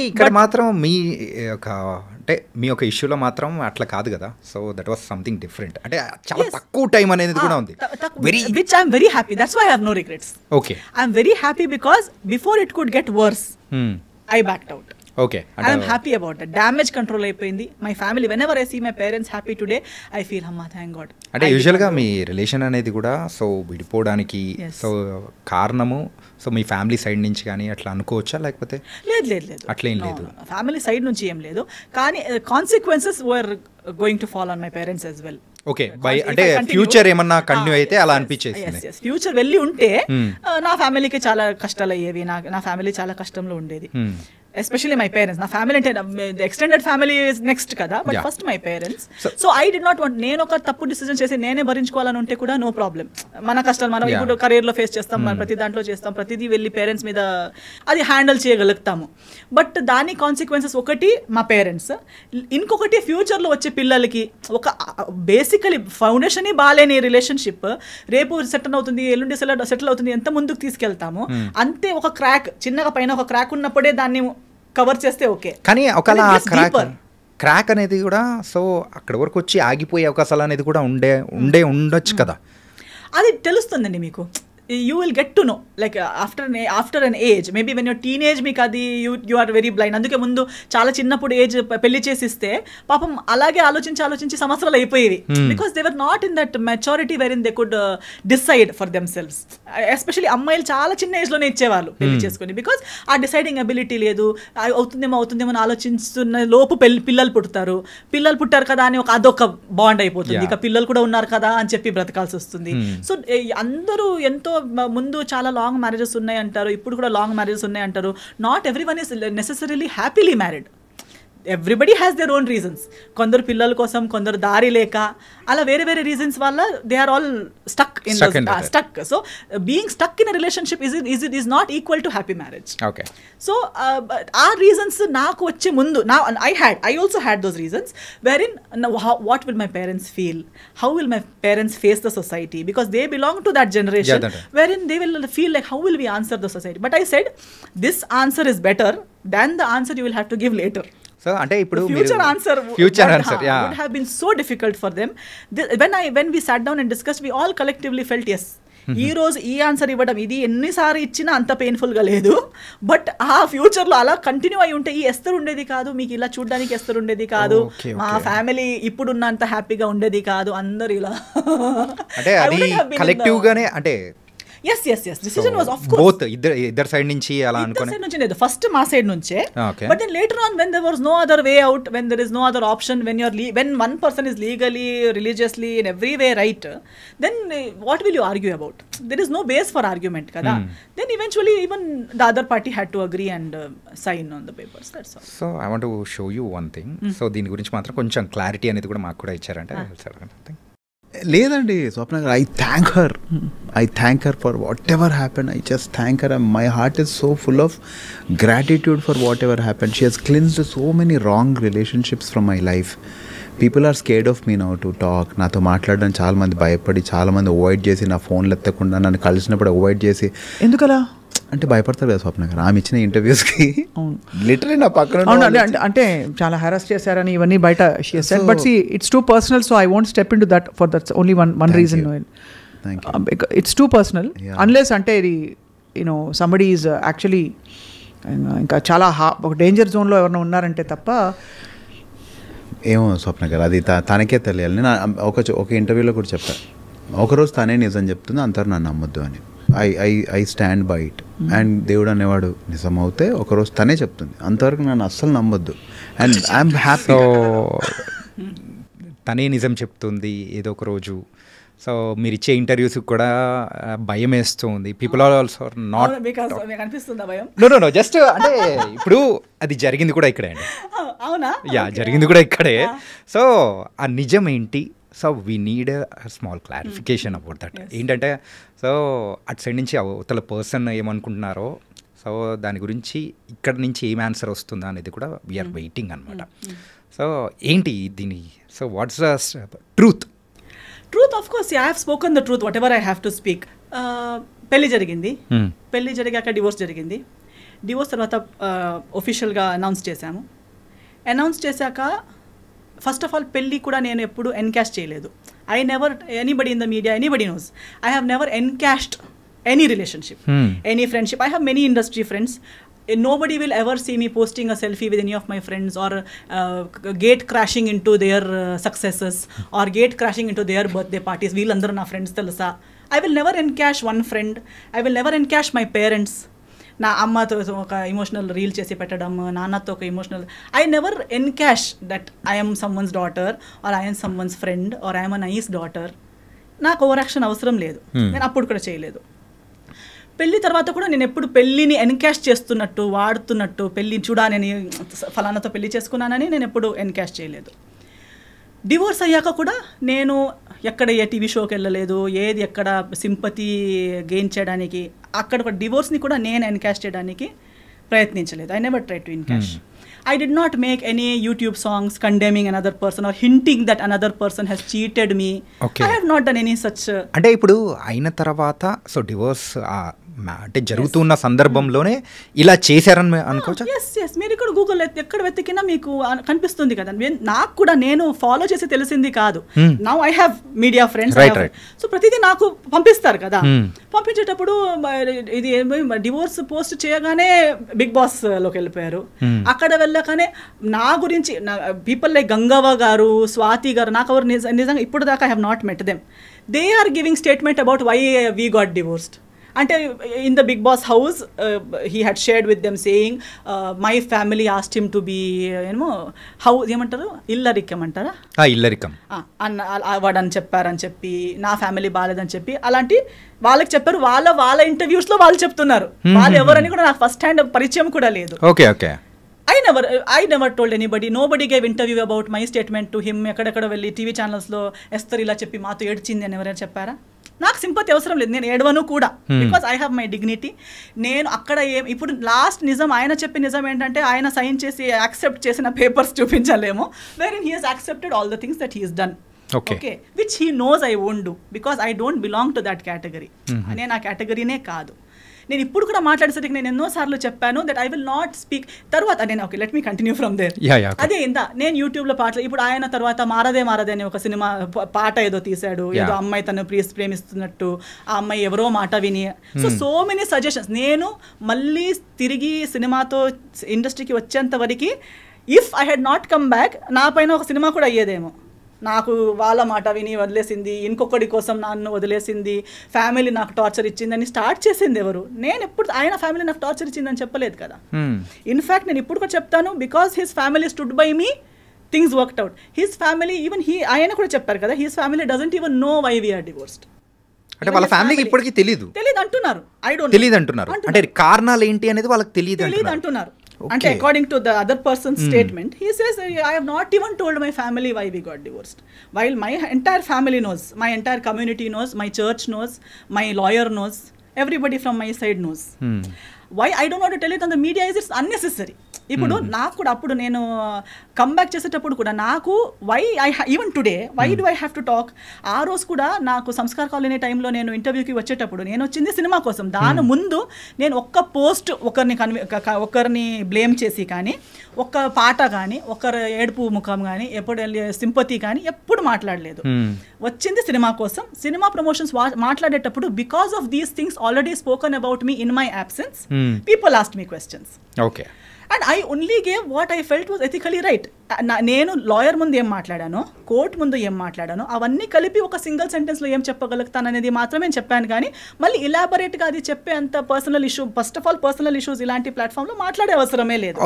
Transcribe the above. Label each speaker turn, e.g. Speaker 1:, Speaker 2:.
Speaker 1: ఇక్కడ మాత్రం మీ ఒక అంటే మీ ఒక ఇష్యూలో మాత్రం అట్లా కాదు కదా. So that was something different. అంటే చాలా తక్కువ టైం అనేది కూడా ఉంది.
Speaker 2: Which I'm very happy. That's why I have no regrets.
Speaker 1: Okay.
Speaker 2: I'm very happy because before it could get worse, I backed out.
Speaker 1: Okay,
Speaker 2: I'm happy about that. Damage control అయిపోయింది. My family, whenever I see my parents happy today, I feel అమ్మా thank God.
Speaker 1: అంటే యూజువల్గా మీ relation అనేది కూడా so విడిపోవడానికి so కారణము so మీ family side నుంచి కానీ అట్లా అనుకోవచ్చా, లేకపోతే
Speaker 2: లేదు
Speaker 1: అట్లేం లేదు,
Speaker 2: ఫ్యామిలీ సైడ్ నుంచి ఏం లేదు, కానీ consequences were going to fall on my parents as well.
Speaker 1: Okay, by అంటే ఫ్యూచర్ ఏమన్నా కంటిన్యూ అయితే అలా అనిపించేసింది.
Speaker 2: ఫ్యూచర్ వెళ్ళి ఉంటే నా ఫ్యామిలీకి చాలా కష్టాలు అయ్యేవి, నా ఫ్యామిలీ చాలా కష్టంలో ఉండేది. Especially my parents. నా ఫ్యామిలీ అంటే ఎక్స్టెండెడ్ ఫ్యామిలీ నెక్స్ట్ కదా, but first my parents. So I did not want, నేను ఒక తప్పు డిసిజన్ చేసి నేనే భరించుకోవాలని ఉంటే కూడా నో ప్రాబ్లం. మన కష్టాలు మనం ఇప్పుడు కెరీర్లో ఫేస్ చేస్తాం, ప్రతి దాంట్లో చేస్తాం, ప్రతిదీ వెళ్ళి పేరెంట్స్ మీద అది హ్యాండిల్ చేయగలుగుతాము. బట్ దాని కాన్సిక్వెన్సెస్ ఒకటి మా పేరెంట్స్, ఇంకొకటి ఫ్యూచర్లో వచ్చే పిల్లలకి ఒక బేసికలీ ఫౌండేషన్ బాగాలేని రిలేషన్షిప్ రేపు సెటిల్ అవుతుంది, ఎల్లుండి సెటిల్ అవుతుంది, ఎంత ముందుకు తీసుకెళ్తాము అంతే. ఒక క్రాక్ చిన్నగా పైన ఒక క్రాక్ ఉన్నప్పుడే దాన్ని కవర్ చేస్తే ఓకే,
Speaker 1: కానీ ఒకవేళ క్రాక్ అనేది కూడా సో అక్కడ వరకు వచ్చి ఆగిపోయే అవకాశాలు అనేది కూడా ఉండొచ్చు కదా.
Speaker 2: అది తెలుస్తుందండి మీకు. You will get to know like after an age, maybe when you're teenage మీకు అది you are very blind. అందుకే ముందు చాలా చిన్నప్పుడు ఏజ్ పెళ్లి చేసిస్తే పాపం అలాగే ఆలోచించి సంవత్సరాలు అయిపోయేవి, because they were not in that maturity wherein they could decide for themselves. Especially అమ్మాయిలు చాలా చిన్న ఏజ్ లోనే ఇచ్చేవాళ్ళు పెళ్లి చేసుకుని, బికాస్ ఆ డిసైడింగ్ అబిలిటీ లేదు. అవుతుందేమో అని ఆలోచిస్తున్న లోపు పిల్లలు పుట్టారు కదా అని అదొక బాండ్ అయిపోతుంది. ఇక పిల్లలు కూడా ఉన్నారు కదా అని చెప్పి బ్రతకాల్సి వస్తుంది. సో అందరూ ఎంతో ముందు చాలా లాంగ్ మ్యారేజెస్ ఉన్నాయి అంటారు, ఇప్పుడు కూడా లాంగ్ మ్యారేజెస్ ఉన్నాయి అంటారు. Not everyone is necessarily happily married. Everybody has their own reasons. కొందరు పిల్లల కోసం, కొందరు దారి లేక, అలా వేరే రీజన్స్ వల్ల they are all stuck. So being stuck in a relationship is not equal to happy marriage. So ఆ రీజన్స్ నాకు వచ్చే ముందు I also had those reasons wherein what will my parents feel, how will my parents face the society, because they belong to that generation wherein they will feel like how will we answer the society. But I said this answer is better than the answer you will have to give later.
Speaker 1: So అంటే ఇప్పుడు
Speaker 2: future answer would have been so difficult for them. When we sat down and discussed, we all collectively felt yes, ఈ రోజు ఈ answer ఇవ్వడం ఇది ఎన్నిసార్లు ఇచ్చినా అంత పెయిన్ఫుల్ గా లేదు. బట్ ఆ ఫ్యూచర్ లో అలా కంటిన్యూ అయి ఉంటే ఈ ఎస్తర్ ఉండేది కాదు, మీకు ఇలా చూడడానికి ఎస్తర్ ఉండేది కాదు, మా ఫ్యామిలీ ఇప్పుడున్నంత హ్యాపీగా ఉండేది కాదు, అందరు ఇలా
Speaker 1: అంటే అది కలెక్టివ్ గానే అంటే
Speaker 2: yes decision was of course
Speaker 1: both either side నుంచి అలా అనుకోనే
Speaker 2: side నుంచి లేదు, ఫస్ట్ మా సైడ్ నుంచే. But then later on when there was no other way out, when there is no other option, when one person is legally, religiously, in every way right, then what will you argue about? There is no base for argument kada. Then eventually even the other party had to agree and sign on the papers. That's all.
Speaker 1: So I want to show you one thing. So దీని గురించి మాత్రం కొంచెం clarity అనేది కూడా మాకు కూడా ఇచ్చారంటే
Speaker 3: లేదండి Swapna garu, I thank her for whatever happen. I just thank her. My heart is so full of gratitude for whatever happen. She has cleansed so many wrong relationships from my life. People are scared of me now to talk. నాతో మాట్లాడడానికి చాలామంది భయపడి, చాలామంది avoid చేసి, నా ఫోన్లు ఎత్తకుండా నన్ను కలిసినప్పుడు అవాయిడ్ చేసి.
Speaker 2: ఎందుకలా
Speaker 3: అంటే భయపడతారు కదా స్వప్న గారు, ఆమె ఇచ్చిన ఇంటర్వ్యూస్కి లిటరలీ నా పక్కన
Speaker 4: అంటే చాలా హెరాస్ చేశారని ఇవన్నీ బయట but see it's too personal, so I won't step in to that for that's only one reason. It's too personal unless అంటే ఇది యూనో సంబడీ ఈజ్ యాక్చువల్లీ ఇంకా చాలా ఒక డేంజర్ జోన్లో ఎవరైనా ఉన్నారంటే తప్ప.
Speaker 3: ఏమో స్వప్న గారు, అది తనకే తెలియాలి. నేను ఒక ఇంటర్వ్యూలో కూడా చెప్పాను, ఒకరోజు తనే నిజం చెప్తుంది, అంతరు నన్ను నమ్మొద్దు అని. I stand by it. And దేవుడు అనేవాడు నిజమవుతే ఒకరోజు తనే చెప్తుంది, అంతవరకు నన్ను అస్సలు నమ్మొద్దు. And I'm happy.
Speaker 1: తనే నిజం చెప్తుంది ఏదో ఒక రోజు. సో మీరు ఇచ్చే ఇంటర్వ్యూస్ కూడా భయం వేస్తుంది. People are also not know just అంటే ఇప్పుడు అది జరిగింది కూడా ఇక్కడే అండి. జరిగింది కూడా ఇక్కడే. సో ఆ నిజం ఏంటి? So we need small clarification about that. ఏంటంటే సో అటు సైడ్ నుంచి అవతల పర్సన్ ఏమనుకుంటున్నారో, సో దాని గురించి ఇక్కడ నుంచి ఏం ఆన్సర్ వస్తుందా అనేది కూడా వీఆర్ వెయిటింగ్ అనమాట. సో ఏంటి దీని, so what's the truth?
Speaker 2: Of course I have spoken the truth what ever I have to speak. పెళ్లి జరిగాక డివోర్స్ జరిగింది. డివోర్స్ తర్వాత ఒఫిషియల్గా అనౌన్స్ చేశాము. అనౌన్స్ చేశాక ఫస్ట్ ఆఫ్ ఆల్ పెళ్ళి కూడా నేను ఎప్పుడు ఎన్కాష్ చేయలేదు. I never, anybody in the media, anybody knows, I have never encashed any relationship, any friendship. I have many industry friends. Nobody will ever see me posting a selfie with any of my friends or gate crashing into their successes or gate crashing into their birthday parties. Veelandaru na friends telusa. I will never encash one friend. I will never encash my parents. నా అమ్మతో ఒక emotional reel చేసి పెట్టడం, నాన్నతో ఒక emotional. I never encash that I M someone's daughter or I M someone's friend or I M a nice daughter. నాకు over action అవసరం లేదు, నేను అప్పుడు కూడా చేయలేదు. పెళ్లి తర్వాత కూడా నేను ఎప్పుడు పెళ్ళిని ఎన్కాష్ చేస్తున్నట్టు, వాడుతున్నట్టు, పెళ్ళి చూడా నేను ఫలానాతో పెళ్లి చేసుకున్నానని నేను ఎప్పుడు ఎన్కాష్ చేయలేదు. డివోర్స్ అయ్యాక కూడా నేను ఎక్కడ ఏ టీవీ షోకి వెళ్ళలేదు, ఏది ఎక్కడ సింపతి గెయిన్ చేయడానికి, అక్కడ కూడా డివోర్స్ని కూడా నేను ఎన్కాష్ చేయడానికి ప్రయత్నించలేదు. I never try to encash. I did not make any YouTube songs condemning another person or hinting that another person has cheated me. Okay. I have not done any such.
Speaker 1: అంటే ఇప్పుడు అయిన తర్వాత so divorce అంటే జరుగుతున్న సందర్భంలోనే ఇలా చేశారని అనుకోవచ్చా?
Speaker 2: ఎస్, మీరు ఇక్కడ గూగుల్ ఎక్కడ వెతికినా మీకు కనిపిస్తుంది కదా. నాకు కూడా నేను ఫాలో చేసి తెలిసింది కాదు. Now I have media friends, so ప్రతిదీ నాకు పంపిస్తారు కదా. పంపించేటప్పుడు ఇది డివోర్స్ పోస్ట్ చేయగానే బిగ్ బాస్ లోకి వెళ్ళిపోయారు. అక్కడ వెళ్ళగానే నా గురించి పీపుల్ లైక్ గంగవ్వ గారు, స్వాతి గారు, నాకు ఎవరు నిజంగా ఇప్పుడు దాకా I have not met them. They are giving statement about why we got divorced. అంటే in the Bigg Boss house he had shared with them saying my family asked him to be ఏమో house ఏమంటారు, ఇల్లరికం అంటారా,
Speaker 1: ఇల్లరికం
Speaker 2: వాడని చెప్పారని చెప్పి, నా ఫ్యామిలీ బాగాలేదని చెప్పి, అలాంటి వాళ్ళకి చెప్పారు. వాళ్ళ ఇంటర్వ్యూస్లో వాళ్ళు చెప్తున్నారు. వాళ్ళు ఎవరని కూడా నాకు ఫస్ట్ హ్యాండ్ పరిచయం కూడా లేదు.
Speaker 1: Okay okay.
Speaker 2: I never told anybody. Nobody gave interview about my statement to him. ఎక్కడెక్కడ వెళ్ళి టీవీ ఛానల్స్లో ఎస్తర్ ఇలా చెప్పి మాతో ఏడ్చింది అని ఎవరైనా చెప్పారా? నాకు సింపతి అవసరం లేదు, నేను ఏడవను కూడా. Because I have my dignity. నేను అక్కడ ఇప్పుడు లాస్ట్ నిజం, ఆయన చెప్పే నిజం ఏంటంటే ఆయన సైన్ చేసి యాక్సెప్ట్ చేసిన పేపర్స్ చూపించలేము, where in he has accepted all the things that he has done. Okay, which he knows I won't do because I don't belong to that category. నేను ఆ కేటగిరీనే కాదు. నేను ఇప్పుడు కూడా మాట్లాడేసరికి నేను ఎన్నోసార్లు చెప్పాను that I will not speak. తర్వాత నేను okay let me continue from there. అదే ఇందా నేను యూట్యూబ్లో పాటలు, ఇప్పుడు ఆయన తర్వాత మారదే మారదే అని ఒక సినిమా పాట ఏదో తీశాడు, ఏదో అమ్మాయి తను ప్రేమిస్తున్నట్టు, ఆ అమ్మాయి ఎవరో మాట విని, సో మెనీ సజెషన్స్. నేను మళ్ళీ తిరిగి సినిమాతో ఇండస్ట్రీకి వచ్చేంత వరకు if I had not come back, నా పైన ఒక సినిమా కూడా అయ్యేదేమో. నాకు వాళ్ళ మాట విని వదిలేసింది, ఇంకొకటి కోసం నన్ను వదిలేసింది, ఫ్యామిలీ నాకు టార్చర్ ఇచ్చిందని స్టార్ట్ చేసింది ఎవరు? నేను ఎప్పుడు ఆయన ఫ్యామిలీ నాకు టార్చర్ ఇచ్చిందని చెప్పలేదు కదా. ఇన్ఫ్యాక్ట్ నేను ఇప్పుడు కూడా చెప్తాను, because his family stood by me, things worked out. His family even ఆయన కూడా చెప్పారు కదా, his family doesn't even know why we're divorced.
Speaker 1: అంటే వాళ్ళ ఫ్యామిలీకి ఇప్పటికీ తెలియదు
Speaker 2: అంటున్నారు. ఐ డోంట్
Speaker 1: తెలియదు అంటున్నారు. అంటే కారణాలు ఏంటి అనేది వాళ్ళకి తెలియదు
Speaker 2: అంటున్నారు. అంటే according to the other person statement he says I have not even told my family why we got divorced, while my entire family knows, my entire community knows, my church knows, my lawyer knows, everybody from my side knows. Why I don't want to tell it on the media is it's unnecessary. ఇప్పుడు నాకు కూడా అప్పుడు నేను comeback చేసేటప్పుడు కూడా నాకు even today why do I have to talk. ఆ రోజు కూడా నాకు సంస్కార్ కాలనీ టైంలో నేను ఇంటర్వ్యూకి వచ్చేటప్పుడు నేను వచ్చింది సినిమా కోసం. దాని ముందు నేను ఒక్క పోస్ట్ ఒకరిని బ్లేమ్ చేసి కానీ, ఒక్క పాట కానీ, ఒకరు ఏడుపు ముఖం కానీ, ఎప్పుడు సింపతి కానీ ఎప్పుడు మాట్లాడలేదు. వచ్చింది సినిమా కోసం. సినిమా ప్రమోషన్స్ మాట్లాడేటప్పుడు because of these things already spoken about me in my absence, people asked me questions.
Speaker 1: Okay.
Speaker 2: And I only gave what I felt was ethically right. నేను లాయర్ ముందు ఏం మాట్లాడానో, court ముందు ఏం మాట్లాడానో అవన్నీ కలిపి ఒక సింగిల్ సెంటెన్స్లో ఏం చెప్పగలుగుతాననేది మాత్రమే చెప్పాను. కానీ మళ్ళీ ఇలాబొరేట్గా అది చెప్పే అంత personal issue, first of all personal issues ఇలాంటి ప్లాట్ఫామ్లో మాట్లాడే అవసరమే లేదు.